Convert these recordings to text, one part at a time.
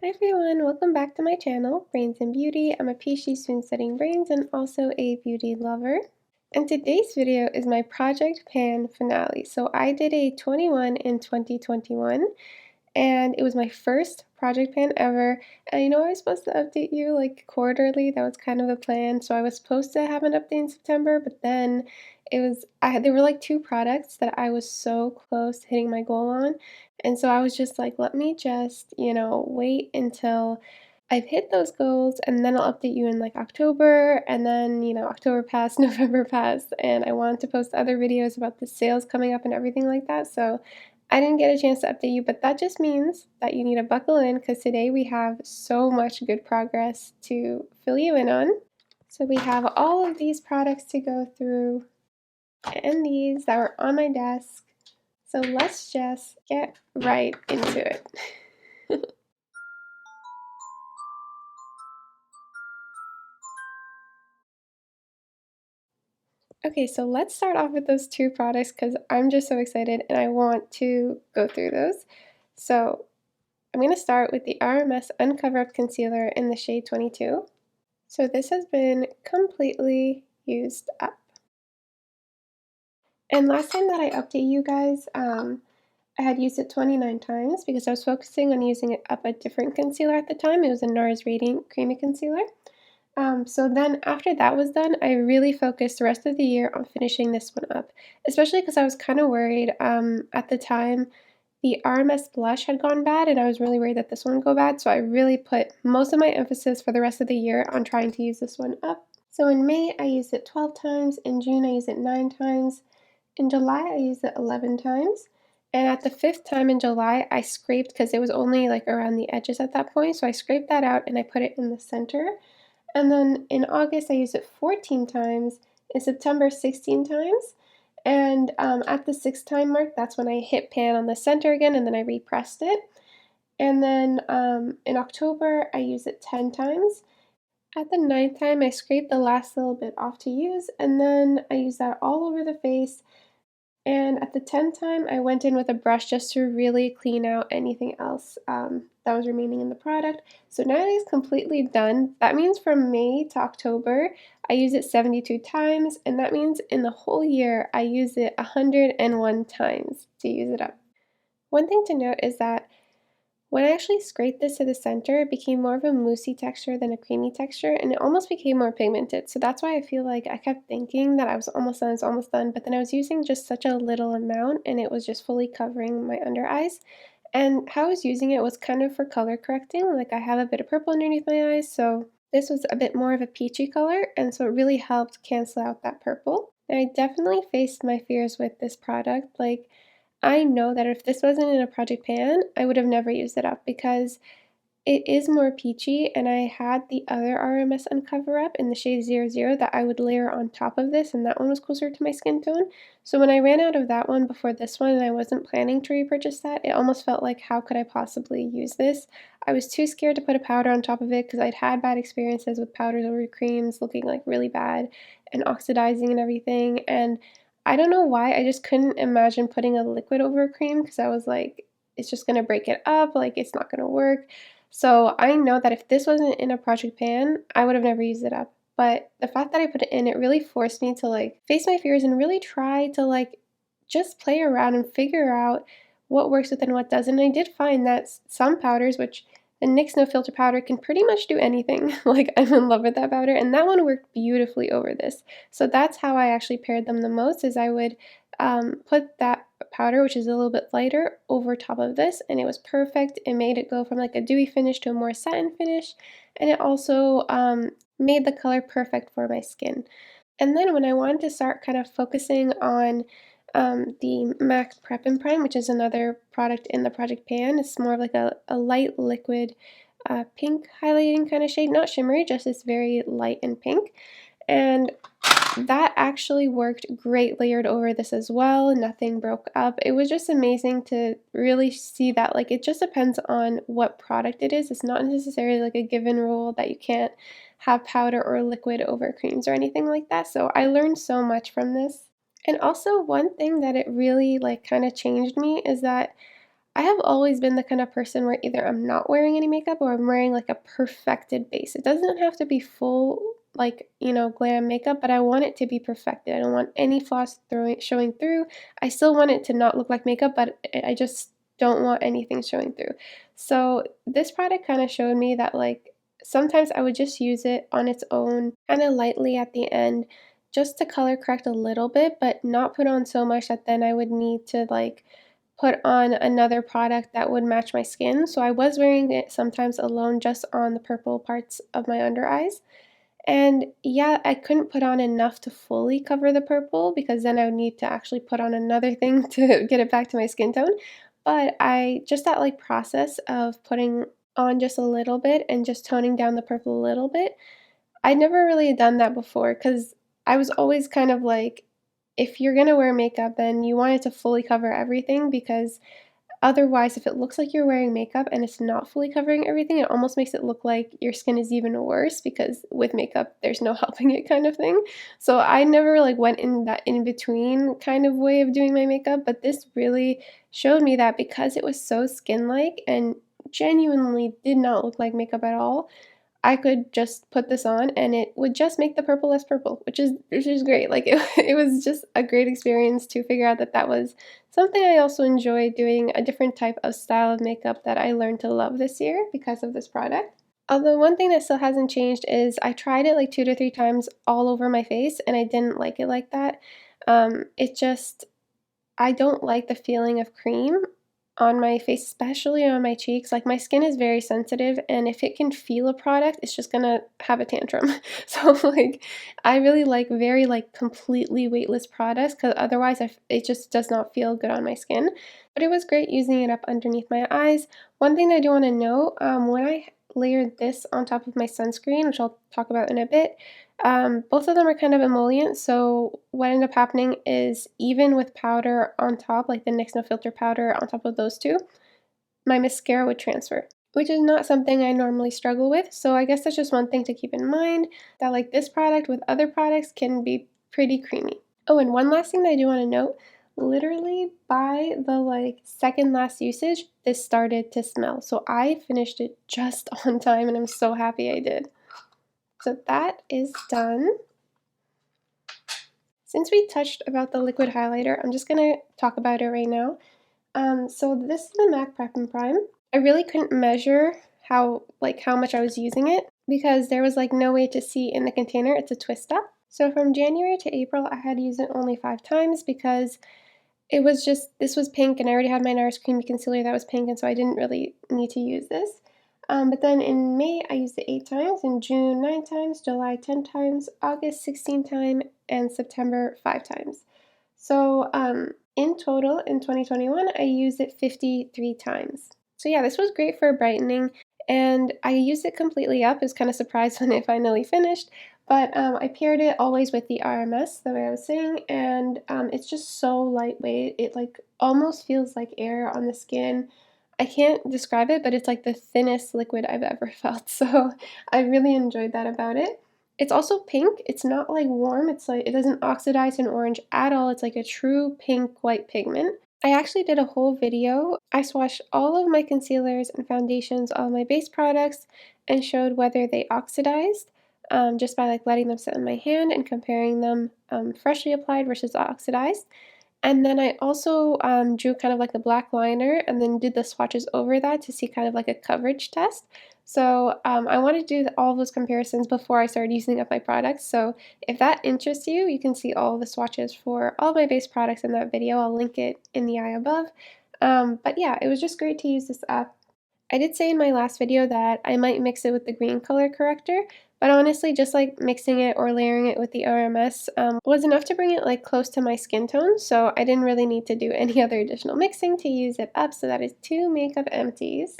Hi everyone, welcome back to my channel, Brains and Beauty. I'm a PhD student studying brains and also a beauty lover. And today's video is my project pan finale. So I did a 21 in 2021 and it was my first project pan ever. And I was supposed to update you like quarterly. That was kind of the plan. So I was supposed to have an update in September, but then there were like two products that I was so close to hitting my goal on. And so I was just like, let me just, wait until I've hit those goals and then I'll update you in like October. And then, October passed, November passed, and I wanted to post other videos about the sales coming up and everything like that. So I didn't get a chance to update you, but that just means that you need to buckle in because today we have so much good progress to fill you in on. So we have all of these products to go through and these that were on my desk. So let's just get right into it. Okay, so let's start off with those two products because I'm just so excited and I want to go through those. So I'm going to start with the RMS Uncover Up Concealer in the shade 22. So this has been completely used up. And last time that I update you guys, I had used it 29 times because I was focusing on using it up a different concealer at the time. It was a Nars Radiant Creamy Concealer. So then after that was done, I really focused the rest of the year on finishing this one up, especially because I was kind of worried at the time the RMS blush had gone bad and I was really worried that this one would go bad. So I really put most of my emphasis for the rest of the year on trying to use this one up. So in May, I used it 12 times. In June, I used it 9 times. In July, I used it 11 times. And at the 5th time in July, I scraped because it was only like around the edges at that point. So I scraped that out and I put it in the center. And then in August, I used it 14 times. In September, 16 times. And at the 6th time mark, that's when I hit pan on the center again and then I repressed it. And then in October, I used it 10 times. At the 9th time, I scraped the last little bit off to use, and then I used that all over the face. And at the 10th time, I went in with a brush just to really clean out anything else that was remaining in the product. So now it is completely done. That means from May to October, I use it 72 times, and that means in the whole year, I use it 101 times to use it up. One thing to note is that when I actually scraped this to the center, it became more of a moussey texture than a creamy texture, and it almost became more pigmented. So that's why I feel like I kept thinking that I was almost done, but then I was using just such a little amount, and it was just fully covering my under eyes. And how I was using it was kind of for color correcting. Like I have a bit of purple underneath my eyes, so this was a bit more of a peachy color, and so it really helped cancel out that purple. And I definitely faced my fears with this product. Like, I know that if this wasn't in a project pan, I would have never used it up because it is more peachy, and I had the other RMS Uncover Up in the shade 00 that I would layer on top of this, and that one was closer to my skin tone. So when I ran out of that one before this one and I wasn't planning to repurchase that, it almost felt like how could I possibly use this? I was too scared to put a powder on top of it because I'd had bad experiences with powders over creams looking like really bad and oxidizing and everything, and I don't know why, I just couldn't imagine putting a liquid over a cream because I was like, it's just gonna break it up, like it's not gonna work. So I know that if this wasn't in a project pan, I would have never used it up. But the fact that I put it in, it really forced me to like face my fears and really try to like just play around and figure out what works with and what doesn't. And I did find that some powders, which the NYX No Filter powder can pretty much do anything. Like I'm in love with that powder, and that one worked beautifully over this. So that's how I actually paired them the most, is I would put that powder, which is a little bit lighter, over top of this, and it was perfect. It made it go from like a dewy finish to a more satin finish, and it also made the color perfect for my skin. And then when I wanted to start kind of focusing on the MAC Prep and Prime, which is another product in the Project Pan, it's more of like a light liquid pink highlighting kind of shade, not shimmery, just it's very light and pink. And that actually worked great layered over this as well. Nothing broke up. It was just amazing to really see that like it just depends on what product it is. It's not necessarily like a given rule that you can't have powder or liquid over creams or anything like that. So I learned so much from this. And also one thing that it really like kind of changed me is that I have always been the kind of person where either I'm not wearing any makeup or I'm wearing like a perfected base. It doesn't have to be full, like, you know, glam makeup, but I want it to be perfected. I don't want any flaws showing through. I still want it to not look like makeup, but I just don't want anything showing through. So this product kind of showed me that, like, sometimes I would just use it on its own, kind of lightly at the end, just to color correct a little bit, but not put on so much that then I would need to, like, put on another product that would match my skin. So I was wearing it sometimes alone just on the purple parts of my under eyes. And yeah, I couldn't put on enough to fully cover the purple because then I would need to actually put on another thing to get it back to my skin tone. But I just that like process of putting on just a little bit and just toning down the purple a little bit, I'd never really done that before because I was always kind of like, if you're gonna wear makeup, then you want it to fully cover everything because otherwise, if it looks like you're wearing makeup and it's not fully covering everything, it almost makes it look like your skin is even worse because with makeup, there's no helping it kind of thing. So I never like went in that in between kind of way of doing my makeup, but this really showed me that because it was so skin-like and genuinely did not look like makeup at all, I could just put this on and it would just make the purple less purple, which is great. Like it was just a great experience to figure out that that was something I also enjoy doing, a different type of style of makeup that I learned to love this year because of this product. Although one thing that still hasn't changed is I tried it like 2 to 3 times all over my face and I didn't like it like that. It just I don't like the feeling of cream on my face, especially on my cheeks. Like, my skin is very sensitive, and if it can feel a product, it's just gonna have a tantrum. So, like, I really like very, like, completely weightless products because otherwise it just does not feel good on my skin. But it was great using it up underneath my eyes. One thing that I do want to note, when I layered this on top of my sunscreen, which I'll talk about in a bit, both of them are kind of emollient, so what ended up happening is even with powder on top, like the NYX No Filter powder on top of those two, my mascara would transfer, which is not something I normally struggle with. So I guess that's just one thing to keep in mind, that like this product with other products can be pretty creamy. Oh, and one last thing that I do want to note, literally by the like second last usage, this started to smell. So I finished it just on time and I'm so happy I did. So that is done. Since we touched about the liquid highlighter, I'm just gonna talk about it right now. So this is the MAC Prep and Prime. I really couldn't measure how much I was using it because there was like no way to see in the container. It's a twist up. So from January to April, I had used it only 5 times because it was just, this was pink and I already had my Nars Creamy Concealer that was pink, and so I didn't really need to use this. But then in May, I used it 8 times, in June 9 times, July 10 times, August 16 times, and September 5 times. So in total, in 2021, I used it 53 times. So yeah, this was great for brightening, and I used it completely up. I was kind of surprised when it finally finished, but I paired it always with the RMS, the way I was saying, and it's just so lightweight. It like almost feels like air on the skin. I can't describe it, but it's like the thinnest liquid I've ever felt, so I really enjoyed that about it. It's also pink. It's not like warm. It's like it doesn't oxidize in orange at all. It's like a true pink white pigment. I actually did a whole video. I swatched all of my concealers and foundations, all my base products, and showed whether they oxidized just by like letting them sit on my hand and comparing them freshly applied versus oxidized. And then I also drew kind of like a black liner and then did the swatches over that to see kind of like a coverage test. So I want to do all those comparisons before I started using up my products. So if that interests you, you can see all the swatches for all my base products in that video. I'll link it in the eye above. But yeah, it was just great to use this up. I did say in my last video that I might mix it with the green color corrector, but honestly, just like mixing it or layering it with the RMS was enough to bring it like close to my skin tone, so I didn't really need to do any other additional mixing to use it up. So that is 2 makeup empties.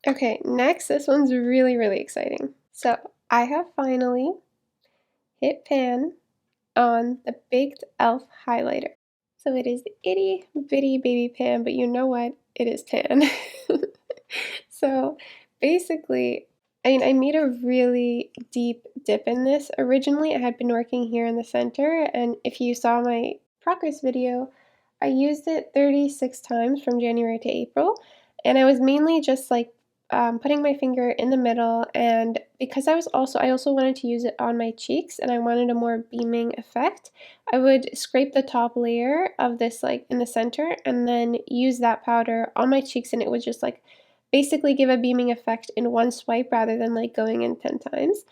Okay, next, this one's really, really exciting. So I have finally hit pan on the Baked Elf highlighter. So it is itty bitty baby pan, but you know what? It is pan. So basically, I mean, I made a really deep dip in this. Originally, I had been working here in the center, and if you saw my progress video, I used it 36 times from January to April, and I was mainly just like putting my finger in the middle, and because I also wanted to use it on my cheeks and I wanted a more beaming effect, I would scrape the top layer of this like in the center and then use that powder on my cheeks, and it would just like basically give a beaming effect in one swipe rather than like going in 10 times.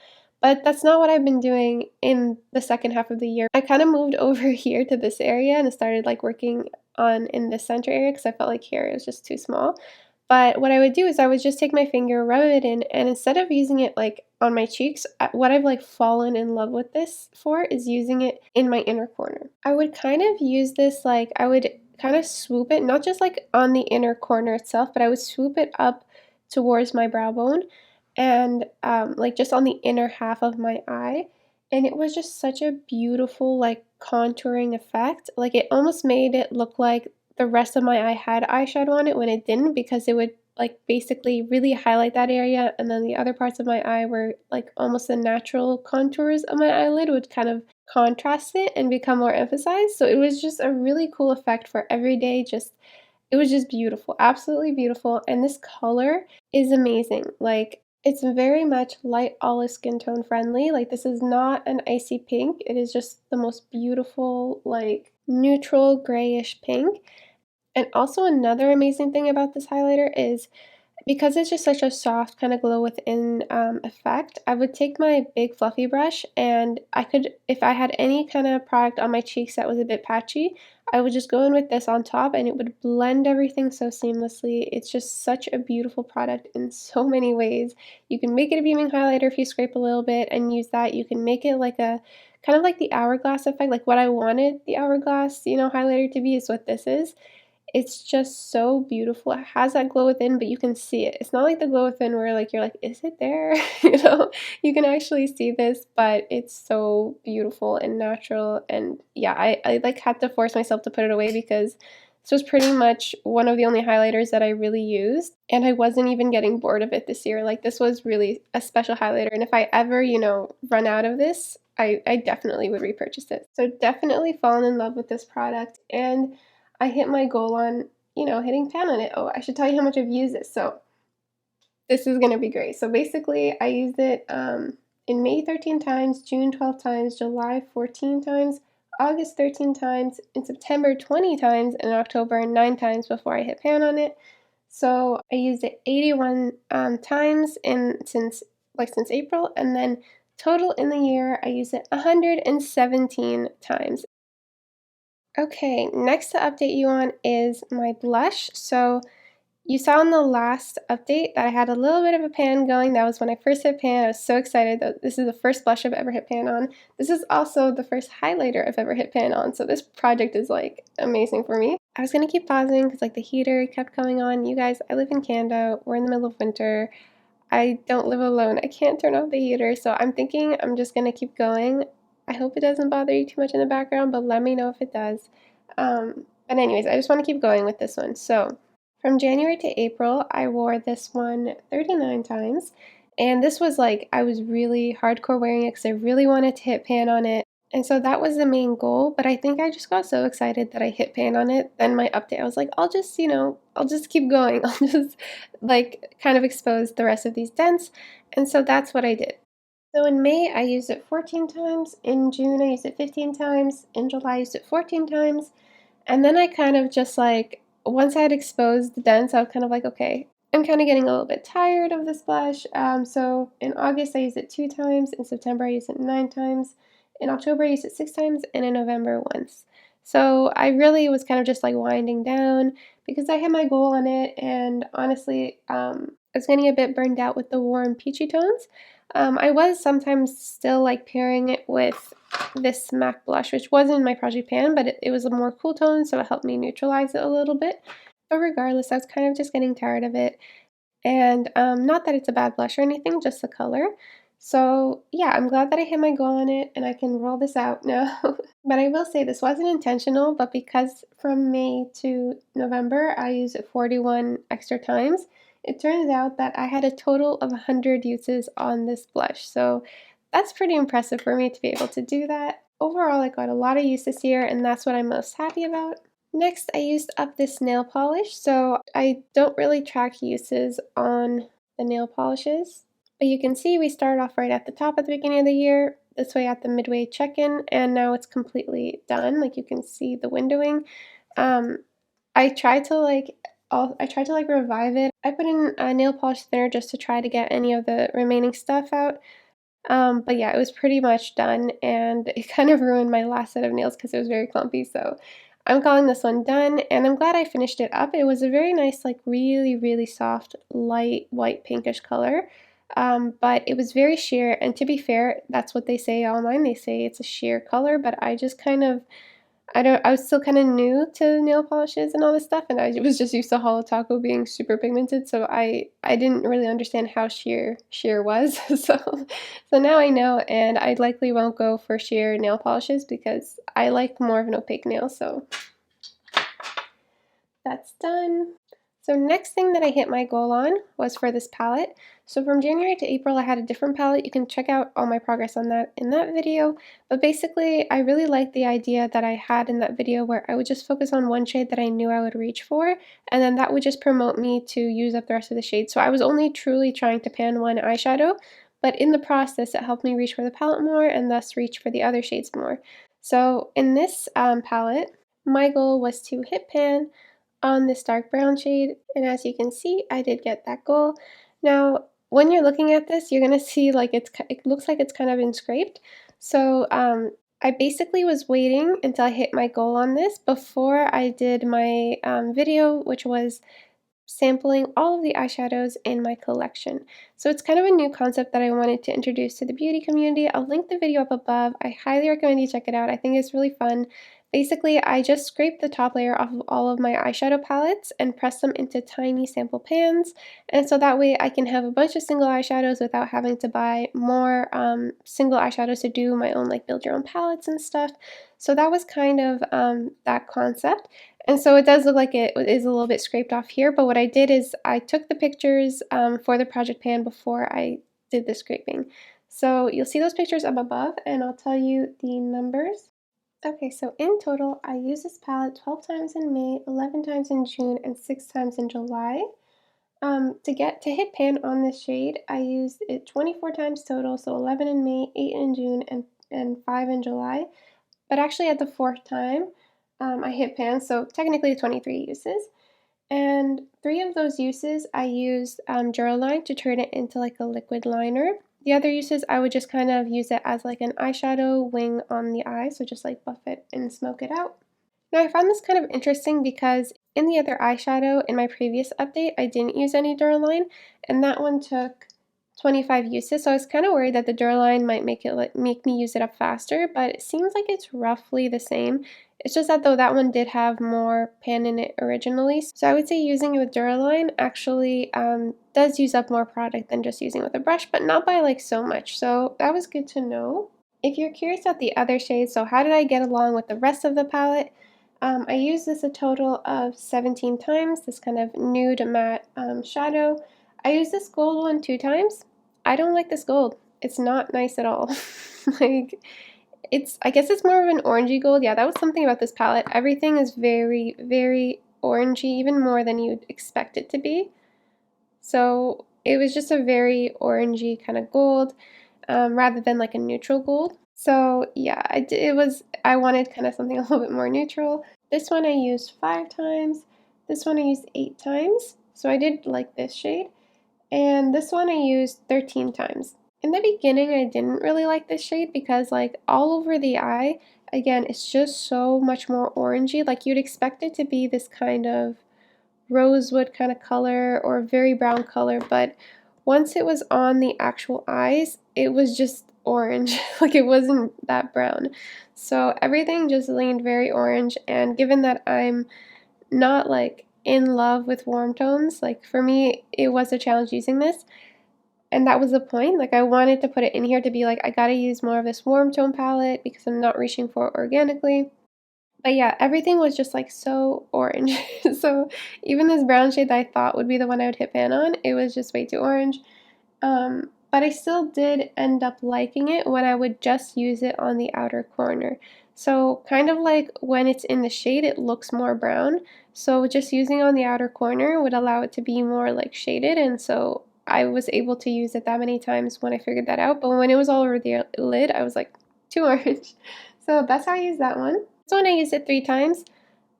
But that's not what I've been doing in the second half of the year. I kind of moved over here to this area and started like working on in the center area because I felt like here it was just too small. But what I would do is I would just take my finger, rub it in, and instead of using it like on my cheeks, what I've like fallen in love with this for is using it in my inner corner. I would kind of use this like I would kind of swoop it, not just like on the inner corner itself, but I would swoop it up towards my brow bone and like just on the inner half of my eye. And it was just such a beautiful like contouring effect. Like it almost made it look like the rest of my eye had eyeshadow on it when it didn't, because it would like basically really highlight that area, and then the other parts of my eye were like almost the natural contours of my eyelid would kind of contrast it and become more emphasized. So it was just a really cool effect for everyday, just it was just beautiful, absolutely beautiful. And this color is amazing. Like it's very much light olive skin tone friendly. Like this is not an icy pink. It is just the most beautiful like neutral grayish pink. And also another amazing thing about this highlighter is because it's just such a soft kind of glow within effect, I would take my big fluffy brush and I could, if I had any kind of product on my cheeks that was a bit patchy, I would just go in with this on top and it would blend everything so seamlessly. It's just such a beautiful product in so many ways. You can make it a beaming highlighter if you scrape a little bit and use that. You can make it like a kind of like the hourglass effect, like what I wanted the hourglass, highlighter to be is what this is. It's just so beautiful. It has that glow within, but you can see it. It's not like the glow within where like you're like, is it there? You can actually see this, but it's so beautiful and natural. And yeah, I like had to force myself to put it away because this was pretty much one of the only highlighters that I really used. And I wasn't even getting bored of it this year. Like this was really a special highlighter. And if I ever, run out of this, I definitely would repurchase it. So definitely fallen in love with this product. And I hit my goal on, hitting pan on it. Oh, I should tell you how much I've used it. So this is going to be great. So basically, I used it in May 13 times, June 12 times, July 14 times, August 13 times, in September 20 times, and October 9 times before I hit pan on it. So I used it 81 times since April, and then total in the year, I used it 117 times. Okay, next to update you on is my blush. So you saw in the last update that I had a little bit of a pan going. That was when I first hit pan. I was so excited that this is the first blush I've ever hit pan on. This is also the first highlighter I've ever hit pan on. So this project is like amazing for me. I was going to keep pausing because like the heater kept coming on. You guys, I live in Canada. We're in the middle of winter. I don't live alone. I can't turn off the heater. So I'm thinking I'm just going to keep going. I hope it doesn't bother you too much in the background, but let me know if it does. But anyways, I just want to keep going with this one. So from January to April, I wore this one 39 times. And this was like, I was really hardcore wearing it because I really wanted to hit pan on it. And so that was the main goal, but I think I just got so excited that I hit pan on it. Then my update, I was like, I'll just keep going. I'll just like kind of expose the rest of these dents. And so that's what I did. So in May, I used it 14 times. In June, I used it 15 times. In July, I used it 14 times. And then I kind of just like, once I had exposed the dents, I was kind of like, okay, I'm kind of getting a little bit tired of this blush. So in August, I used it 2 times. In September, I used it 9 times. In October, I used it 6 times. And in November, once. So I really was kind of just like winding down because I had my goal on it. And honestly, I was getting a bit burned out with the warm peachy tones. I was sometimes still like pairing it with this MAC blush, which wasn't my project pan, but it was a more cool tone, so it helped me neutralize it a little bit. But regardless, I was kind of just getting tired of it. And not that it's a bad blush or anything, just the color. So yeah, I'm glad that I hit my goal on it and I can roll this out now. But I will say this wasn't intentional, but because from May to November, I used it 41 extra times, it turns out that I had a total of 100 uses on this blush. So that's pretty impressive for me to be able to do that. Overall, I got a lot of use this year, and that's what I'm most happy about. Next, I used up this nail polish, so I don't really track uses on the nail polishes. But you can see we started off right at the top at the beginning of the year, this way at the midway check-in, and now it's completely done. Like you can see the windowing. I tried to revive it. I put in a nail polish thinner just to try to get any of the remaining stuff out. But yeah, it was pretty much done, and it kind of ruined my last set of nails because it was very clumpy, so I'm calling this one done, and I'm glad I finished it up. It was a very nice, like, really, really soft, light, white pinkish color, but it was very sheer, and to be fair, that's what they say online. They say it's a sheer color, but I just kind of I was still kind of new to nail polishes and all this stuff, and I was just used to Holo Taco being super pigmented, so I didn't really understand how sheer was. So now I know, and I likely won't go for sheer nail polishes because I like more of an opaque nail. So that's done. So next thing that I hit my goal on was for this palette. So from January to April, I had a different palette. You can check out all my progress on that in that video. But basically, I really liked the idea that I had in that video where I would just focus on one shade that I knew I would reach for, and then that would just promote me to use up the rest of the shades. So I was only truly trying to pan one eyeshadow, but in the process, it helped me reach for the palette more and thus reach for the other shades more. So in this palette, my goal was to hit pan on this dark brown shade, and as you can see, I did get that goal. Now, when you're looking at this, you're gonna see like it looks like it's kind of been scraped. So I basically was waiting until I hit my goal on this before I did my video, which was sampling all of the eyeshadows in my collection. So it's kind of a new concept that I wanted to introduce to the beauty community. I'll link the video up above. I highly recommend you check it out. I think it's really fun. Basically, I just scraped the top layer off of all of my eyeshadow palettes and pressed them into tiny sample pans, and so that way I can have a bunch of single eyeshadows without having to buy more single eyeshadows to do my own like build your own palettes and stuff. So that was kind of that concept. And so it does look like it is a little bit scraped off here, but what I did is I took the pictures for the project pan before I did the scraping. So you'll see those pictures up above, and I'll tell you the numbers. Okay, so in total, I used this palette 12 times in May, 11 times in June, and 6 times in July. To hit pan on this shade, I used it 24 times total, so 11 in May, 8 in June, and 5 in July. But actually at the fourth time, I hit pan, so technically 23 uses. And 3 of those uses I used Duraline to turn it into like a liquid liner. The other uses I would just kind of use it as like an eyeshadow wing on the eye, so just like buff it and smoke it out. Now I found this kind of interesting because in the other eyeshadow in my previous update I didn't use any Duraline, and that one took 25 uses, so I was kind of worried that the Duraline might make me use it up faster, but it seems like it's roughly the same. It's just that though that one did have more pan in it originally, so I would say using it with Duraline actually does use up more product than just using it with a brush, but not by like so much, so that was good to know. If you're curious about the other shades, so how did I get along with the rest of the palette, I used this a total of 17 times, this kind of nude matte shadow. I used this gold one 2 times. I don't like this gold. It's not nice at all. Like, I guess it's more of an orangey gold. Yeah, that was something about this palette. Everything is very, very orangey, even more than you'd expect it to be. So it was just a very orangey kind of gold, rather than like a neutral gold. So yeah, I wanted kind of something a little bit more neutral. This one I used 5 times. This one I used 8 times. So I did like this shade. And this one I used 13 times. In the beginning, I didn't really like this shade because like all over the eye, again, it's just so much more orangey. Like you'd expect it to be this kind of rosewood kind of color or very brown color, but once it was on the actual eyes, it was just orange. Like it wasn't that brown. So everything just leaned very orange, and given that I'm not like in love with warm tones, like for me it was a challenge using this, and that was the point. Like I wanted to put it in here to be like I gotta use more of this warm tone palette because I'm not reaching for it organically. But yeah, everything was just like so orange. So even this brown shade that I thought would be the one I would hit pan on, it was just way too orange. But I still did end up liking it when I would just use it on the outer corner. So kind of like when it's in the shade, it looks more brown. So just using on the outer corner would allow it to be more like shaded, and so I was able to use it that many times when I figured that out. But when it was all over the lid, I was like, too orange. So that's how I use that one. This one I used it 3 times.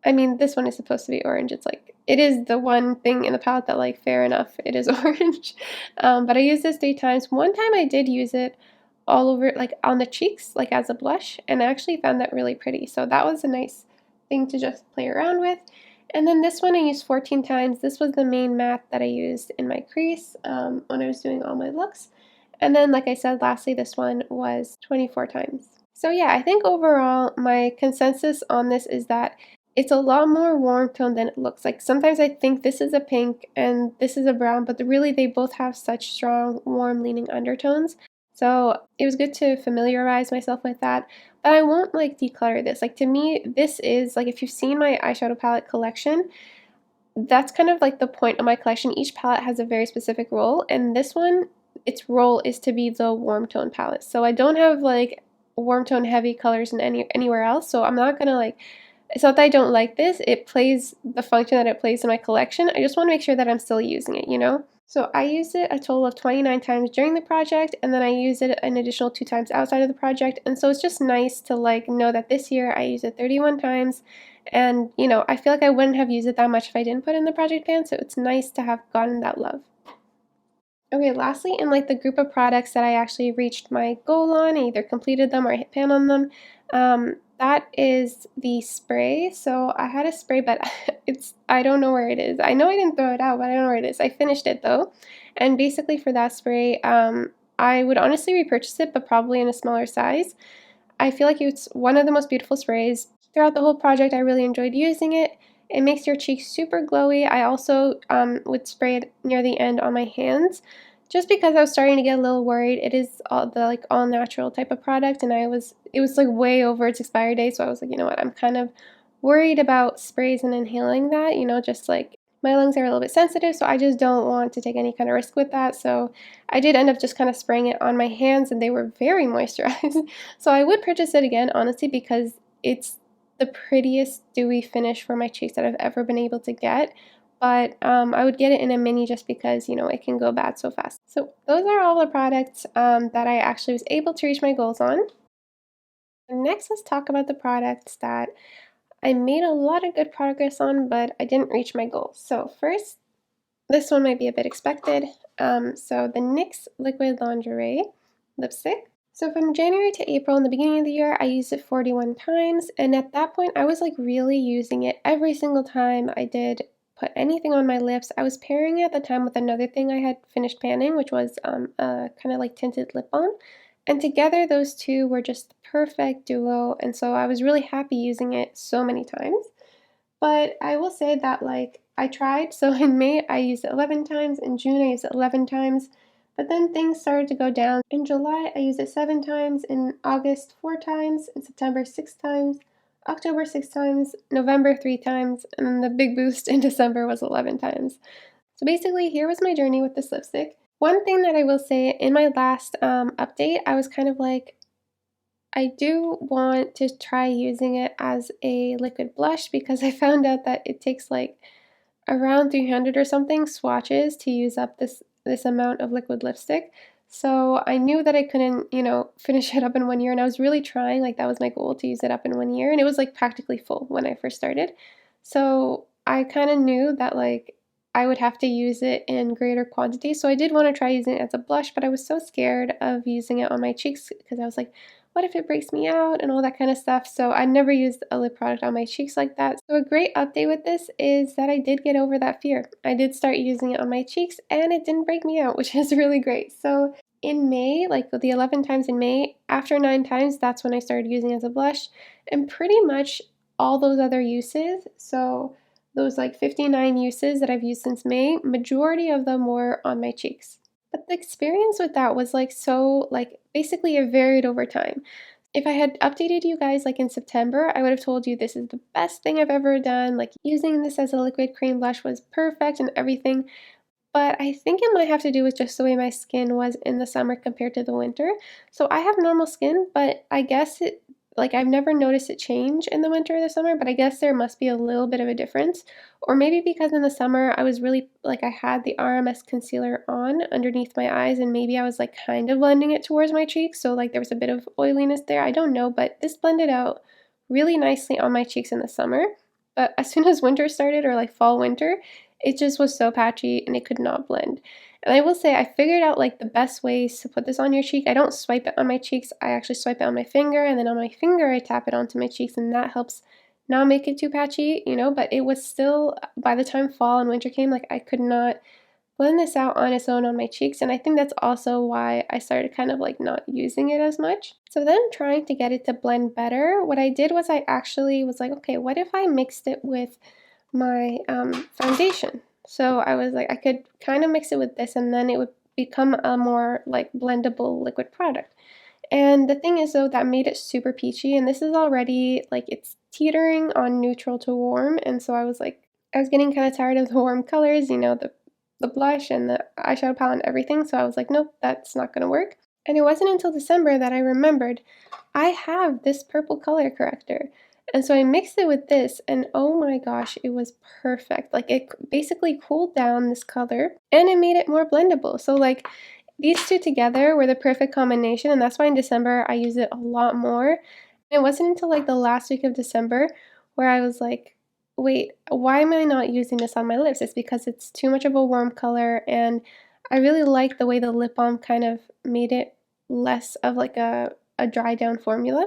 I mean, this one is supposed to be orange. It's like, it is the one thing in the palette that, like, fair enough, it is orange. But I used this 3 times. One time I did use it all over, like, on the cheeks, like, as a blush, and I actually found that really pretty. So that was a nice thing to just play around with. And then this one I used 14 times. This was the main matte that I used in my crease when I was doing all my looks. And then, like I said, lastly, this one was 24 times. So yeah, I think overall my consensus on this is that it's a lot more warm tone than it looks like. Sometimes I think this is a pink and this is a brown, but really they both have such strong, warm leaning undertones. So it was good to familiarize myself with that. But I won't like declutter this. Like to me, this is like, if you've seen my eyeshadow palette collection, that's kind of like the point of my collection. Each palette has a very specific role, and this one, its role is to be the warm tone palette. So I don't have like warm tone heavy colors in anywhere else, so I'm not gonna like, it's not that I don't like this, it plays the function that it plays in my collection. I just want to make sure that I'm still using it, you know? So I used it a total of 29 times during the project, and then I used it an additional 2 times outside of the project, and so it's just nice to like know that this year I used it 31 times, and you know, I feel like I wouldn't have used it that much if I didn't put it in the project pan, so it's nice to have gotten that love. Okay, lastly, in like the group of products that I actually reached my goal on, I either completed them or I hit pan on them, that is the spray. So I had a spray, but I don't know where it is. I know I didn't throw it out, but I don't know where it is. I finished it though. And basically for that spray, I would honestly repurchase it, but probably in a smaller size. I feel like it's one of the most beautiful sprays. Throughout the whole project, I really enjoyed using it. It makes your cheeks super glowy. I also would spray it near the end on my hands, just because I was starting to get a little worried. It is all natural type of product, and it was like way over its expiry date, so I was like, you know what, I'm kind of worried about sprays and inhaling that, you know, just like my lungs are a little bit sensitive, so I just don't want to take any kind of risk with that. So I did end up just kind of spraying it on my hands, and they were very moisturized. So I would purchase it again, honestly, because it's the prettiest dewy finish for my cheeks that I've ever been able to get. But I would get it in a mini just because, you know, it can go bad so fast. So those are all the products that I actually was able to reach my goals on. Next, let's talk about the products that I made a lot of good progress on, but I didn't reach my goals. So first, this one might be a bit expected. So the NYX Liquid Lingerie lipstick. So from January to April, in the beginning of the year, I used it 41 times, and at that point, I was like really using it every single time I did put anything on my lips. I was pairing it at the time with another thing I had finished panning, which was a kind of like tinted lip balm. And together, those two were just the perfect duo, and so I was really happy using it so many times. But I will say that, like, I tried. So in May, I used it 11 times. In June, I used it 11 times. But then things started to go down. In July, I used it 7 times. In August, 4 times. In September, 6 times. October, 6 times. November, 3 times. And then the big boost in December was 11 times. So basically, here was my journey with this lipstick. One thing that I will say, in my last update, I was kind of like, I do want to try using it as a liquid blush, because I found out that it takes like around 300 or something swatches to use up this amount of liquid lipstick. So I knew that I couldn't, you know, finish it up in 1 year, and I was really trying, like that was my goal, to use it up in 1 year, and it was like practically full when I first started. So I kind of knew that like I would have to use it in greater quantity. So I did want to try using it as a blush, but I was so scared of using it on my cheeks because I was like, what if it breaks me out and all that kind of stuff. So I never used a lip product on my cheeks like that. So a great update with this is that I did get over that fear. I did start using it on my cheeks and it didn't break me out, which is really great. So in May, like the 11 times in May, after 9 times, that's when I started using it as a blush. And pretty much all those other uses, so those like 59 uses that I've used since May, majority of them were on my cheeks. But the experience with that was like so, like basically it varied over time. If I had updated you guys like in September, I would have told you this is the best thing I've ever done. Like using this as a liquid cream blush was perfect and everything. But I think it might have to do with just the way my skin was in the summer compared to the winter. So I have normal skin, but I guess like, I've never noticed it change in the winter or the summer, but I guess there must be a little bit of a difference. Or maybe because in the summer I was really like, I had the RMS concealer on underneath my eyes, and maybe I was, like, kind of blending it towards my cheeks, so, like, there was a bit of oiliness there, I don't know, but this blended out really nicely on my cheeks in the summer. But as soon as winter started, or, like, fall, winter, it just was so patchy and it could not blend. And I will say I figured out, like, the best ways to put this on your cheek. I don't swipe it on my cheeks, I actually swipe it on my finger, and then on my finger I tap it onto my cheeks, and that helps not make it too patchy, you know, but it was still, by the time fall and winter came, like, I could not blend this out on its own on my cheeks, and I think that's also why I started kind of, like, not using it as much. So then trying to get it to blend better, what I did was I actually was like, okay, what if I mixed it with my foundation? So I was like, I could kind of mix it with this, and then it would become a more, like, blendable liquid product. And the thing is, though, that made it super peachy, and this is already, like, it's teetering on neutral to warm, and so I was like, I was getting kind of tired of the warm colors, you know, the blush and the eyeshadow palette and everything, so I was like, nope, that's not gonna work. And it wasn't until December that I remembered I have this purple color corrector. And so I mixed it with this, and oh my gosh, it was perfect. Like, it basically cooled down this color and it made it more blendable. So, like, these two together were the perfect combination, and that's why in December I use it a lot more. It wasn't until, like, the last week of December where I was like, wait, why am I not using this on my lips? It's because it's too much of a warm color, and I really like the way the lip balm kind of made it less of, like, a dry down formula.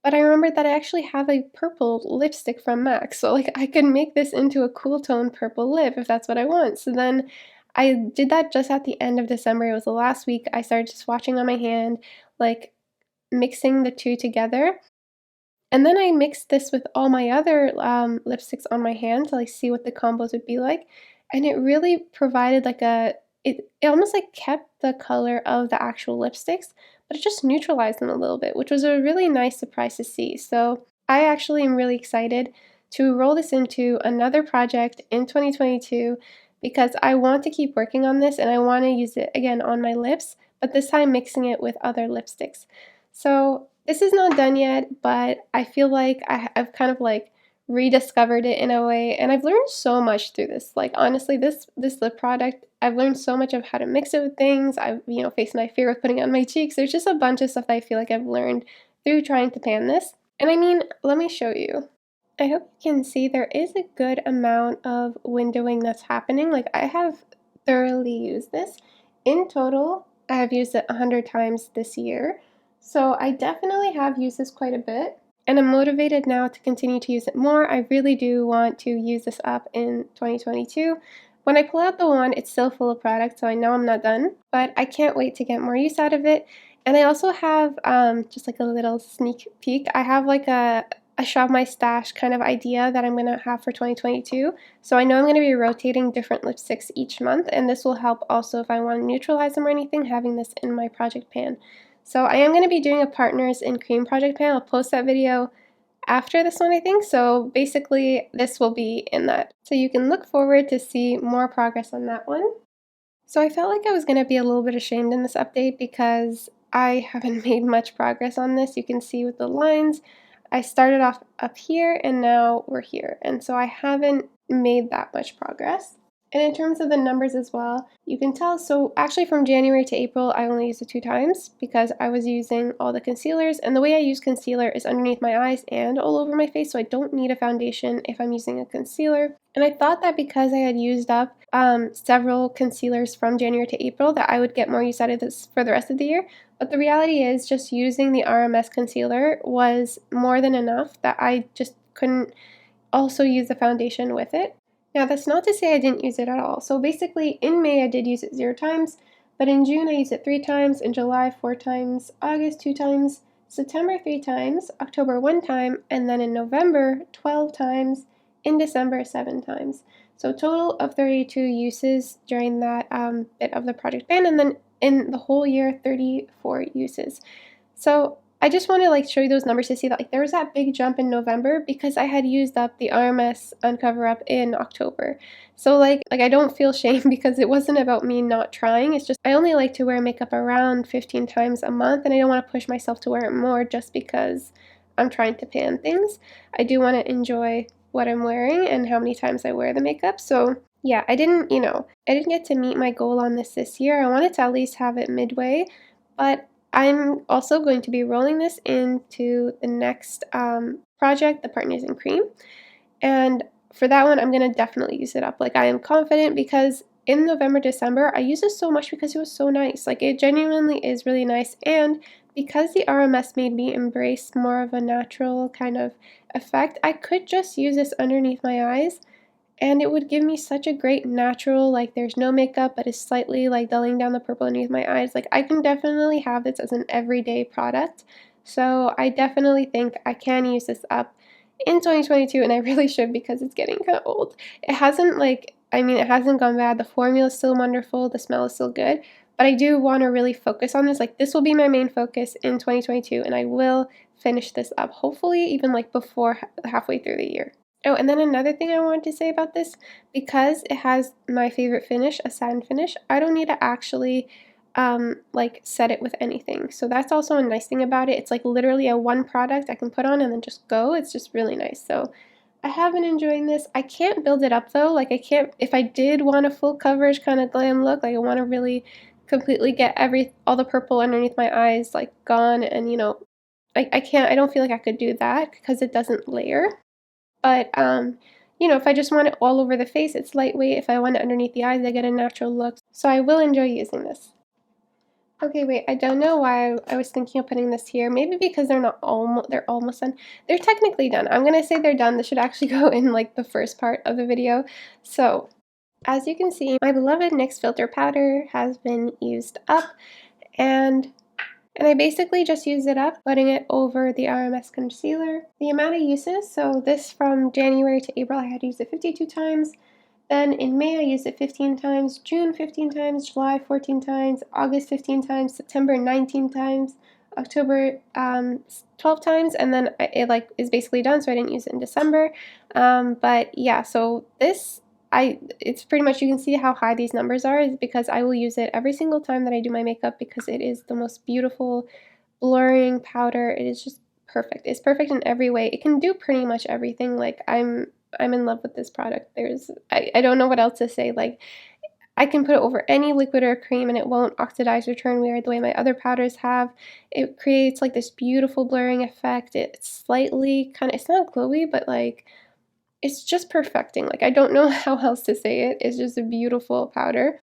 But I remembered that I actually have a purple lipstick from MAC, so, like, I could make this into a cool tone purple lip if that's what I want. So then I did that just at the end of December. It was the last week. I started swatching on my hand, like, mixing the two together. And then I mixed this with all my other lipsticks on my hand to, like, see what the combos would be like. And it really provided, like, it almost, like, kept the color of the actual lipsticks, but it just neutralized them a little bit, which was a really nice surprise to see. So I actually am really excited to roll this into another project in 2022 because I want to keep working on this and I want to use it again on my lips, but this time mixing it with other lipsticks. So this is not done yet, but I feel like I've kind of, like, rediscovered it in a way, and I've learned so much through this. Like, honestly, this lip product, I've learned so much of how to mix it with things. I've, you know, faced my fear with putting it on my cheeks. There's just a bunch of stuff that I feel like I've learned through trying to pan this. And I mean, let me show you. I hope you can see there is a good amount of windowing that's happening. Like, I have thoroughly used this. In total, I have used it 100 times this year. So I definitely have used this quite a bit, and I'm motivated now to continue to use it more. I really do want to use this up in 2022. When I pull out the wand, it's still full of product, so I know I'm not done, but I can't wait to get more use out of it. And I also have, just like a little sneak peek, I have like a shop my stash kind of idea that I'm going to have for 2022. So I know I'm going to be rotating different lipsticks each month, and this will help also if I want to neutralize them or anything, having this in my project pan. So I am going to be doing a Partners in Cream project pan. I'll post that video after this one, I think. So basically, this will be in that. So you can look forward to see more progress on that one. So I felt like I was going to be a little bit ashamed in this update because I haven't made much progress on this. You can see with the lines, I started off up here and now we're here. And so I haven't made that much progress. And in terms of the numbers as well, you can tell, so actually from January to April, I only used it 2 times because I was using all the concealers, and the way I use concealer is underneath my eyes and all over my face, so I don't need a foundation if I'm using a concealer. And I thought that because I had used up several concealers from January to April that I would get more use out of this for the rest of the year, but the reality is just using the RMS concealer was more than enough that I just couldn't also use the foundation with it. Now, that's not to say I didn't use it at all. So basically, in May, I did use it 0 times, but in June, I used it 3 times, in July, 4 times, August, 2 times, September, 3 times, October, 1 time, and then in November, 12 times, in December, 7 times. So a total of 32 uses during that bit of the project pan, and then in the whole year, 34 uses. So I just want to, like, show you those numbers to see that, like, there was that big jump in November because I had used up the RMS Uncoverup in October. So like I don't feel shame because it wasn't about me not trying. It's just I only like to wear makeup around 15 times a month, and I don't want to push myself to wear it more just because I'm trying to pan things. I do want to enjoy what I'm wearing and how many times I wear the makeup. So yeah, I didn't get to meet my goal on this year. I wanted to at least have it midway, but I'm also going to be rolling this into the next project, the Partners in Cream. And for that one, I'm going to definitely use it up. Like, I am confident because in November, December, I used it so much because it was so nice. Like, it genuinely is really nice. And because the RMS made me embrace more of a natural kind of effect, I could just use this underneath my eyes and it would give me such a great natural, like, there's no makeup, but it's slightly like dulling down the purple underneath my eyes. Like, I can definitely have this as an everyday product. So I definitely think I can use this up in 2022, and I really should because it's getting kind of old. It hasn't it hasn't gone bad. The formula is still wonderful. The smell is still good. But I do want to really focus on this. Like, this will be my main focus in 2022, and I will finish this up, hopefully even like before halfway through the year. Oh, and then another thing I wanted to say about this, because it has my favorite finish, a satin finish, I don't need to actually like set it with anything. So that's also a nice thing about it. It's like literally a one product I can put on and then just go. It's just really nice. So I have been enjoying this. I can't build it up though. Like, I can't, if I did want a full coverage kind of glam look, like I want to really completely get all the purple underneath my eyes like gone, and I don't feel like I could do that because it doesn't layer. But, if I just want it all over the face, it's lightweight. If I want it underneath the eyes, I get a natural look. So I will enjoy using this. Okay, wait, I don't know why I was thinking of putting this here. Maybe because they're almost done. They're technically done. I'm gonna say they're done. This should actually go in like the first part of the video. So, as you can see, my beloved NYX filter powder has been used up, and I basically just use it up, putting it over the RMS concealer. The amount of uses, so this from January to April, I had used it 52 times. Then in May, I used it 15 times, June 15 times, July 14 times, August 15 times, September 19 times, October 12 times, and then it is basically done, so I didn't use it in December. But yeah, so this, it's pretty much, you can see how high these numbers are, is because I will use it every single time that I do my makeup because it is the most beautiful blurring powder. It is just perfect. It's perfect in every way. It can do pretty much everything. Like, I'm in love with this product. I don't know what else to say. Like, I can put it over any liquid or cream and it won't oxidize or turn weird the way my other powders have. It creates like this beautiful blurring effect. It's slightly it's not glowy, but like, it's just perfecting. Like, I don't know how else to say it. It's just a beautiful powder.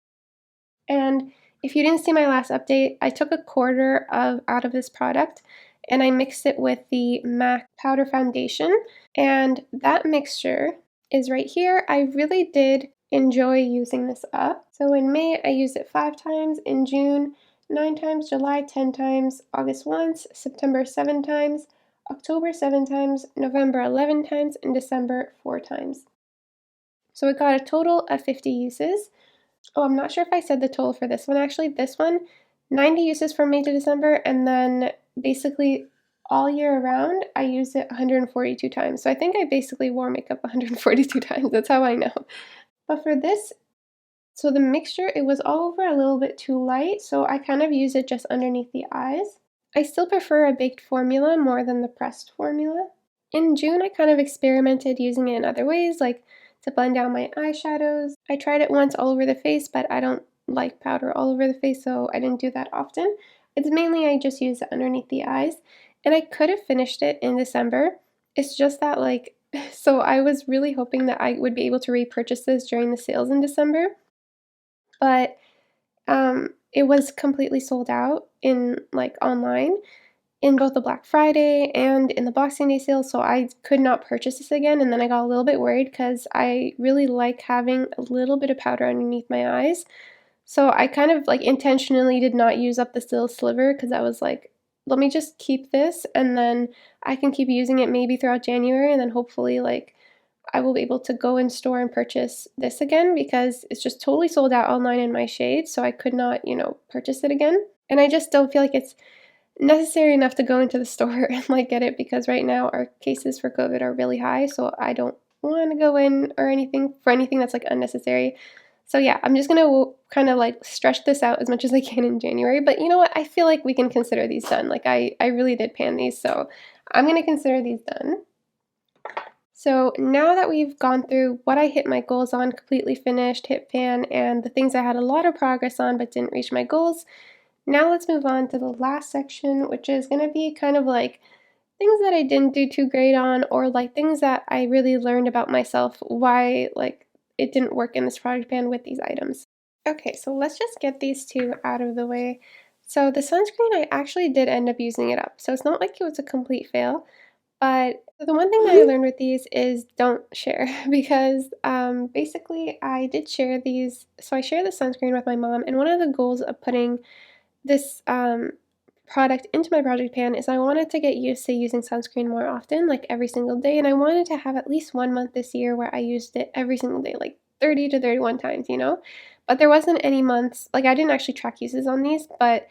And if you didn't see my last update, I took a quarter out of this product and I mixed it with the MAC powder foundation. And that mixture is right here. I really did enjoy using this up. So in May, I used it 5 times, in June, 9 times, July, 10 times, August once, September 7 times, October 7 times, November 11 times, and December 4 times. So it got a total of 50 uses. Oh, I'm not sure if I said the total for this one. Actually, this one, 90 uses from May to December, and then basically all year around, I used it 142 times. So I think I basically wore makeup 142 times. That's how I know. But for this, so the mixture, it was all over a little bit too light, so I kind of use it just underneath the eyes. I still prefer a baked formula more than the pressed formula. In June, I kind of experimented using it in other ways, like to blend out my eyeshadows. I tried it once all over the face, but I don't like powder all over the face, so I didn't do that often. It's mainly I just use it underneath the eyes, and I could have finished it in December. It's just that so I was really hoping that I would be able to repurchase this during the sales in December, but it was completely sold out in online in both the Black Friday and in the Boxing Day sale, so I could not purchase this again, and then I got a little bit worried because I really like having a little bit of powder underneath my eyes. So I kind of intentionally did not use up the still sliver because I was like, let me just keep this and then I can keep using it maybe throughout January, and then hopefully I will be able to go in store and purchase this again because it's just totally sold out online in my shade, so I could not, purchase it again. And I just don't feel like it's necessary enough to go into the store and get it because right now our cases for COVID are really high, so I don't want to go in or anything that's unnecessary. So yeah, I'm just gonna kind of like stretch this out as much as I can in January, but you know what? I feel like we can consider these done. Like I really did pan these, so I'm gonna consider these done. So now that we've gone through what I hit my goals on, completely finished, hit pan, and the things I had a lot of progress on but didn't reach my goals, now let's move on to the last section, which is going to be kind of like things that I didn't do too great on, or like things that I really learned about myself, why like it didn't work in this project pan with these items. Okay, so let's just get these two out of the way. So the sunscreen, I actually did end up using it up. So it's not like it was a complete fail. But the one thing that I learned with these is don't share because basically I did share these. So I shared the sunscreen with my mom, and one of the goals of putting this product into my project pan is I wanted to get used to using sunscreen more often, like every single day, and I wanted to have at least 1 month this year where I used it every single day, like 30 to 31 times, you know? But there wasn't any months, like I didn't actually track uses on these, but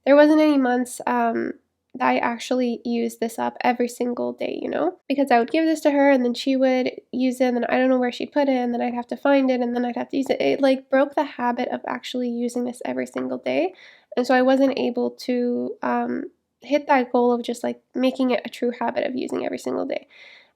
there wasn't any months that I actually used this up every single day, you know? Because I would give this to her and then she would use it and then I don't know where she'd put it and then I'd have to find it and then I'd have to use it. It like broke the habit of actually using this every single day. And so I wasn't able to hit that goal of just like making it a true habit of using every single day.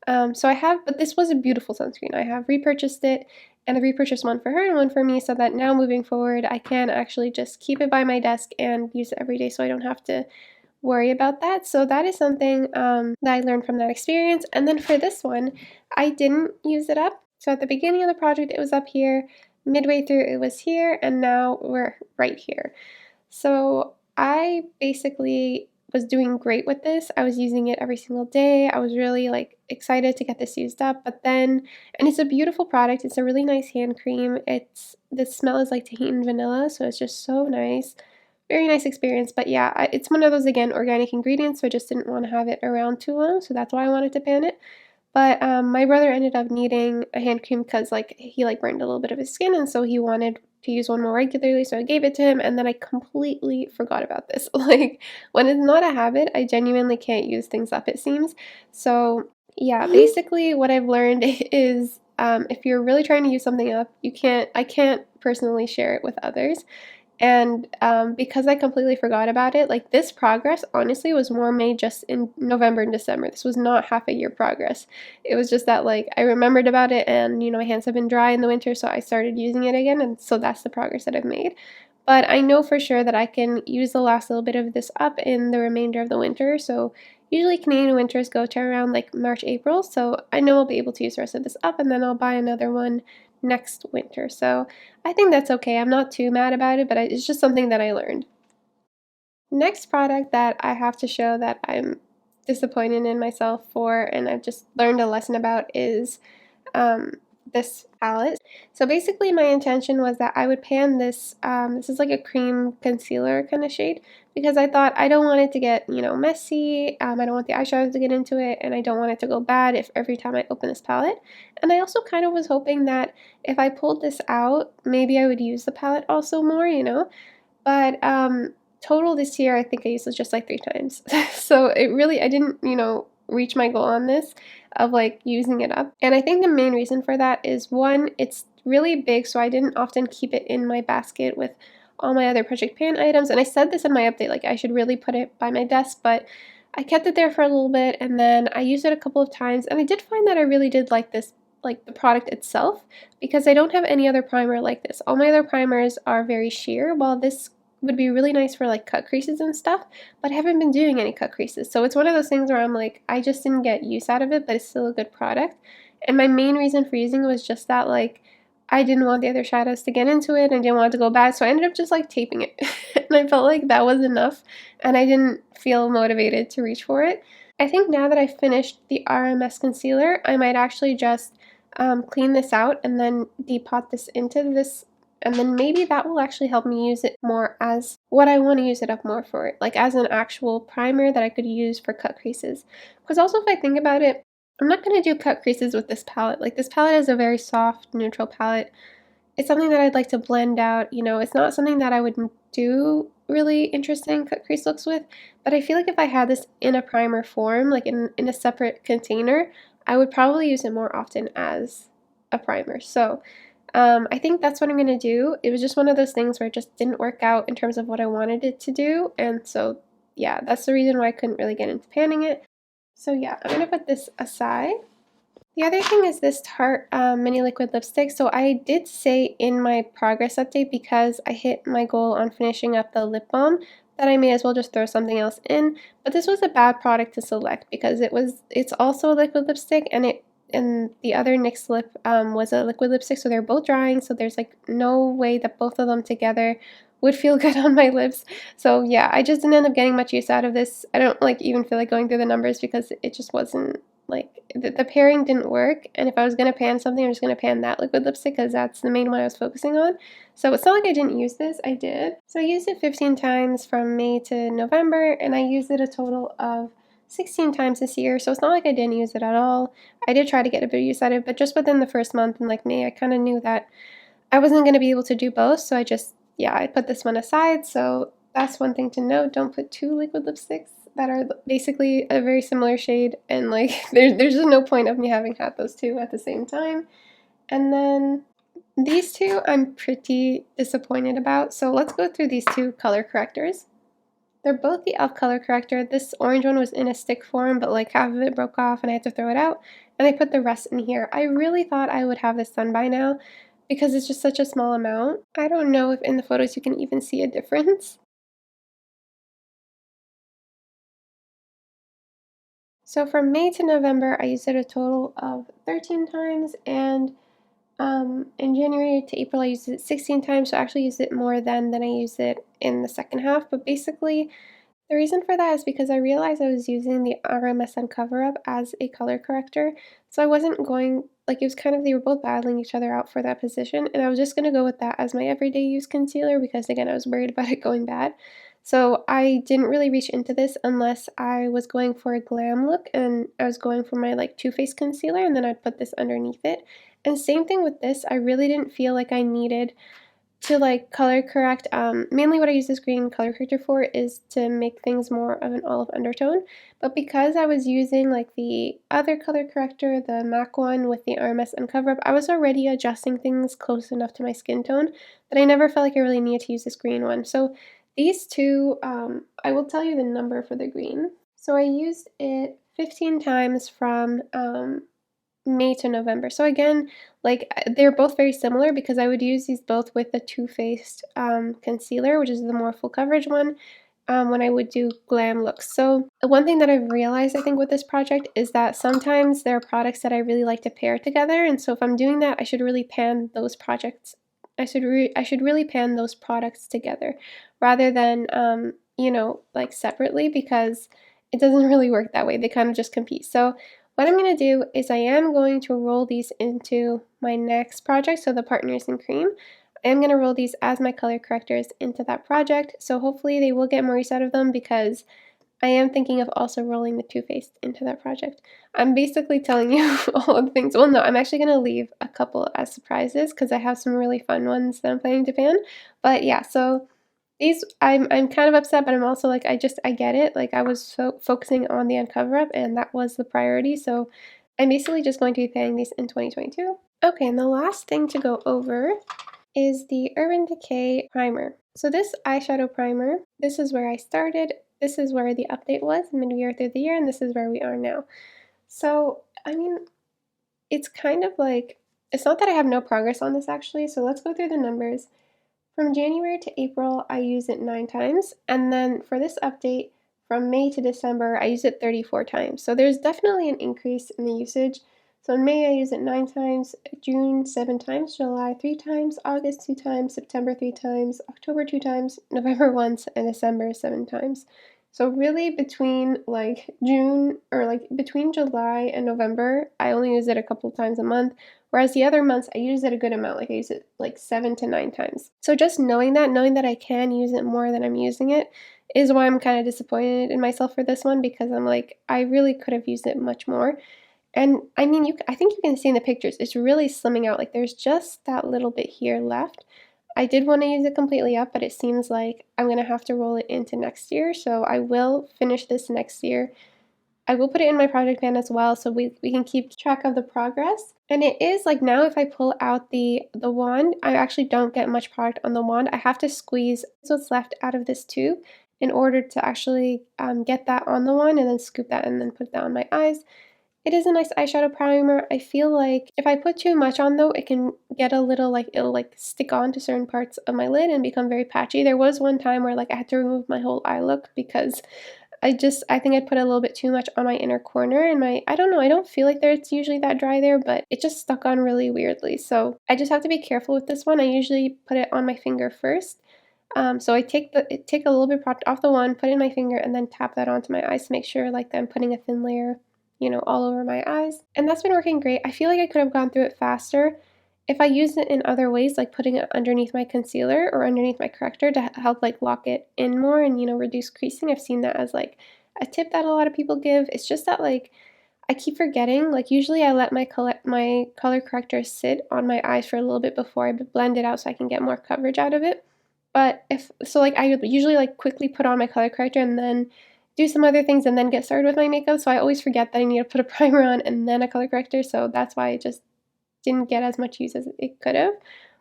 So I have, but this was a beautiful sunscreen. I have repurchased it and I repurchased one for her and one for me so that now moving forward, I can actually just keep it by my desk and use it every day so I don't have to worry about that. So that is something that I learned from that experience. And then for this one, I didn't use it up. So at the beginning of the project, it was up here. Midway through, it was here. And now we're right here. So I basically was doing great with this. I was using it every single day. I was really like excited to get this used up. But then, and it's a beautiful product. It's a really nice hand cream. The smell is like Tahitian vanilla. So it's just so nice. Very nice experience, but yeah, it's one of those, again, organic ingredients, so I just didn't want to have it around too long, so that's why I wanted to pan it. But my brother ended up needing a hand cream because like he like burned a little bit of his skin, and so he wanted to use one more regularly, so I gave it to him, and then I completely forgot about this. Like, when it's not a habit, I genuinely can't use things up, it seems. So yeah, basically what I've learned is if you're really trying to use something up, I can't personally share it with others. And because I completely forgot about it, like this progress honestly was more made just in November and December. This was not half a year progress. It was just that like I remembered about it and you know my hands have been dry in the winter, so I started using it again, and so that's the progress that I've made. But I know for sure that I can use the last little bit of this up in the remainder of the winter. So usually Canadian winters go to around like March, April. So I know I'll be able to use the rest of this up and then I'll buy another one next winter. So I think that's okay. I'm not too mad about it, but it's just something that I learned. Next product that I have to show that I'm disappointed in myself for and I've just learned a lesson about is um, this palette. So basically my intention was that I would pan this, this is like a cream concealer kind of shade, because I thought I don't want it to get, you know, messy, I don't want the eyeshadows to get into it, and I don't want it to go bad if every time I open this palette. And I also kind of was hoping that if I pulled this out, maybe I would use the palette also more, you know, but total this year I think I used it just like 3 times. So it really, I didn't, you know, reach my goal on this of like using it up. And I think the main reason for that is one, it's really big, so I didn't often keep it in my basket with all my other project pan items. And I said this in my update, like I should really put it by my desk, but I kept it there for a little bit and then I used it a couple of times and I did find that I really did like this, like the product itself, because I don't have any other primer like this. All my other primers are very sheer, while this would be really nice for like cut creases and stuff, but I haven't been doing any cut creases. So it's one of those things where I'm like, I just didn't get use out of it, but it's still a good product. And my main reason for using it was just that like, I didn't want the other shadows to get into it and didn't want it to go bad, so I ended up just like taping it. And I felt like that was enough and I didn't feel motivated to reach for it. I think now that I've finished the RMS concealer, I might actually just clean this out and then depot this into this, and then maybe that will actually help me use it more as what I want to use it up more for, like as an actual primer that I could use for cut creases. Because also if I think about it, I'm not going to do cut creases with this palette. Like this palette is a very soft, neutral palette. It's something that I'd like to blend out, you know, it's not something that I would do really interesting cut crease looks with, but I feel like if I had this in a primer form, like in a separate container, I would probably use it more often as a primer. So I think that's what I'm going to do. It was just one of those things where it just didn't work out in terms of what I wanted it to do, and so yeah, that's the reason why I couldn't really get into panning it. So yeah, I'm going to put this aside. The other thing is this Tarte mini liquid lipstick. So I did say in my progress update, because I hit my goal on finishing up the lip balm, that I may as well just throw something else in. But this was a bad product to select because it's also a liquid lipstick, and the other NYX lip was a liquid lipstick, so they're both drying, so there's like no way that both of them together would feel good on my lips. So yeah, I just didn't end up getting much use out of this. I don't like even feel like going through the numbers because it just wasn't like the pairing didn't work, and if I was going to pan something, I'm just going to pan that liquid lipstick because that's the main one I was focusing on. So it's not like I didn't use this, I did. So I used it 15 times from May to November, and I used it a total of 16 times this year, so it's not like I didn't use it at all. I did try to get a bit of use out of it, but just within the first month in like May, I kind of knew that I wasn't going to be able to do both, so I put this one aside. So that's one thing to note. Don't put two liquid lipsticks that are basically a very similar shade, and like there's just no point of me having had those two at the same time. And then these two I'm pretty disappointed about, so let's go through these two color correctors. They're both the e.l.f. color corrector. This orange one was in a stick form, but like half of it broke off and I had to throw it out, and I put the rest in here. I really thought I would have this done by now because it's just such a small amount. I don't know if in the photos you can even see a difference. So from May to November, I used it a total of 13 times, and in January to April, I used it 16 times, so I actually used it more than I used it in the second half. But basically, the reason for that is because I realized I was using the RMS Uncoverup as a color corrector, so I wasn't going, like it was kind of, they were both battling each other out for that position, and I was just going to go with that as my everyday use concealer because, again, I was worried about it going bad. So I didn't really reach into this unless I was going for a glam look and I was going for my like Too Faced concealer, and then I'd put this underneath it. And same thing with this, I really didn't feel like I needed to like color correct. Mainly what I use this green color corrector for is to make things more of an olive undertone, but because I was using like the other color corrector, the MAC one with the RMS Uncover Up, I was already adjusting things close enough to my skin tone that I never felt like I really needed to use this green one. So these two, I will tell you the number for the green. So I used it 15 times from May to November. So again, like they're both very similar because I would use these both with the Too Faced concealer, which is the more full coverage one, when I would do glam looks. So one thing that I've realized, I think, with this project is that sometimes there are products that I really like to pair together, and so if I'm doing that, I should really pan those projects. I should really pan those products together rather than like separately, because it doesn't really work that way. They kind of just compete. So what I'm going to do is I am going to roll these into my next project, so the Partners in Cream. I am going to roll these as my color correctors into that project, so hopefully they will get more use out of them because I am thinking of also rolling the Too Faced into that project. I'm basically telling you all of the things. Well, no, I'm actually going to leave a couple as surprises because I have some really fun ones that I'm planning to pan. But yeah, so these, I'm kind of upset, but I'm also like, I get it. Like I was focusing on the Uncover Up, and that was the priority. So I'm basically just going to be panning these in 2022. Okay, and the last thing to go over is the Urban Decay Primer. So this eyeshadow primer, this is where I started. This is where the update was mid-year through the year, and this is where we are now. So, I mean, it's kind of like, it's not that I have no progress on this actually. So let's go through the numbers. From January to April, I use it 9 times, and then for this update, from May to December, I use it 34 times. So there's definitely an increase in the usage. So in May, I use it 9 times, June 7 times, July 3 times, August 2 times, September 3 times, October 2 times, November once, and December 7 times. So really between like between July and November, I only use it a couple times a month. Whereas the other months, I use it a good amount. Like I use it like 7 to 9 times. So just knowing that I can use it more than I'm using it is why I'm kind of disappointed in myself for this one, because I'm like, I really could have used it much more. And I mean, I think you can see in the pictures, it's really slimming out. Like there's just that little bit here left. I did want to use it completely up, but it seems like I'm going to have to roll it into next year. So I will finish this next year. I will put it in my project pan as well so we can keep track of the progress. And it is like now if I pull out the wand, I actually don't get much product on the wand. I have to squeeze what's left out of this tube in order to actually get that on the wand and then scoop that and then put that on my eyes. It is a nice eyeshadow primer. I feel like if I put too much on though, it can get a little like, it'll like stick on to certain parts of my lid and become very patchy. There was one time where like I had to remove my whole eye look because I think I put a little bit too much on my inner corner and I don't know, I don't feel like it's usually that dry there, but it just stuck on really weirdly. So I just have to be careful with this one. I usually put it on my finger first. So I take a little bit of product off the wand, put it in my finger, and then tap that onto my eyes to make sure like that I'm putting a thin layer, you know, all over my eyes. And that's been working great. I feel like I could have gone through it faster if I used it in other ways, like putting it underneath my concealer or underneath my corrector to help like lock it in more and, you know, reduce creasing. I've seen that as like a tip that a lot of people give. It's just that like I keep forgetting. Like usually I let my color corrector sit on my eyes for a little bit before I blend it out so I can get more coverage out of it. But like I usually like quickly put on my color corrector and then do some other things and then get started with my makeup. So I always forget that I need to put a primer on and then a color corrector. So that's why I just didn't get as much use as it could have.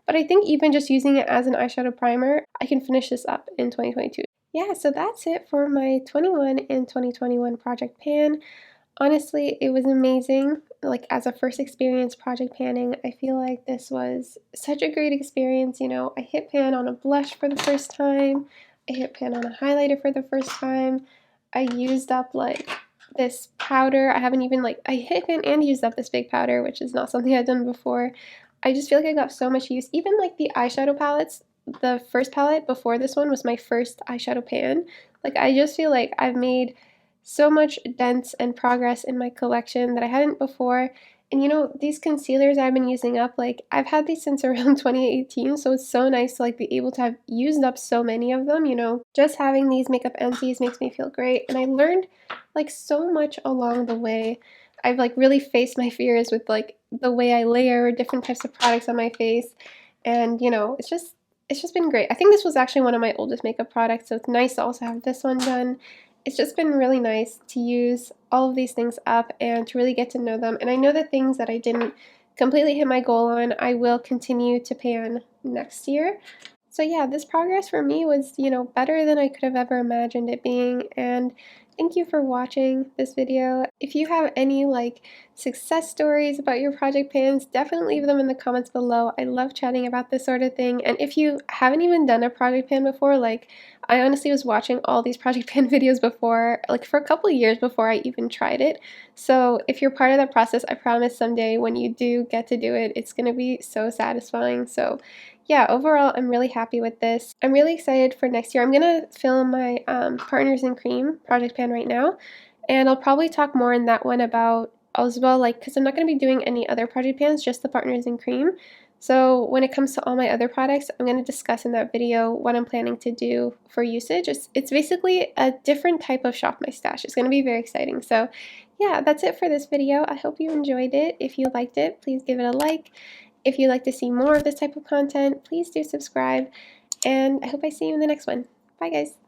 But I think even just using it as an eyeshadow primer, I can finish this up in 2022. Yeah, so that's it for my 21 and 2021 project pan. Honestly, it was amazing. Like as a first experience project panning, I feel like this was such a great experience. You know, I hit pan on a blush for the first time. I hit pan on a highlighter for the first time. I used up like this powder. I haven't even like, I hit pan and used up this big powder, which is not something I've done before. I just feel like I got so much use. Even like the eyeshadow palettes, the first palette before this one was my first eyeshadow pan. Like I just feel like I've made so much dents and progress in my collection that I hadn't before. And you know, these concealers I've been using up, like I've had these since around 2018, so it's so nice to like be able to have used up so many of them, you know. Just having these makeup empties makes me feel great, and I learned like so much along the way. I've like really faced my fears with like the way I layer different types of products on my face, and you know, it's just been great. I think this was actually one of my oldest makeup products, so it's nice to also have this one done. It's just been really nice to use all of these things up and to really get to know them. And I know the things that I didn't completely hit my goal on, I will continue to pan next year. So yeah, this progress for me was, you know, better than I could have ever imagined it being. And thank you for watching this video. If you have any like success stories about your project pans, definitely leave them in the comments below. I love chatting about this sort of thing. And if you haven't even done a project pan before, like I honestly was watching all these project pan videos before, like for a couple of years before I even tried it. So if you're part of that process, I promise someday when you do get to do it, it's gonna be so satisfying. So yeah, overall, I'm really happy with this. I'm really excited for next year. I'm gonna film my Partners in Cream project pan right now, and I'll probably talk more in that one about as well, like, because I'm not gonna be doing any other project pans, just the Partners in Cream. So when it comes to all my other products, I'm going to discuss in that video what I'm planning to do for usage. It's basically a different type of shop my stash. It's going to be very exciting. So yeah, that's it for this video. I hope you enjoyed it. If you liked it, please give it a like. If you'd like to see more of this type of content, please do subscribe. And I hope I see you in the next one. Bye guys.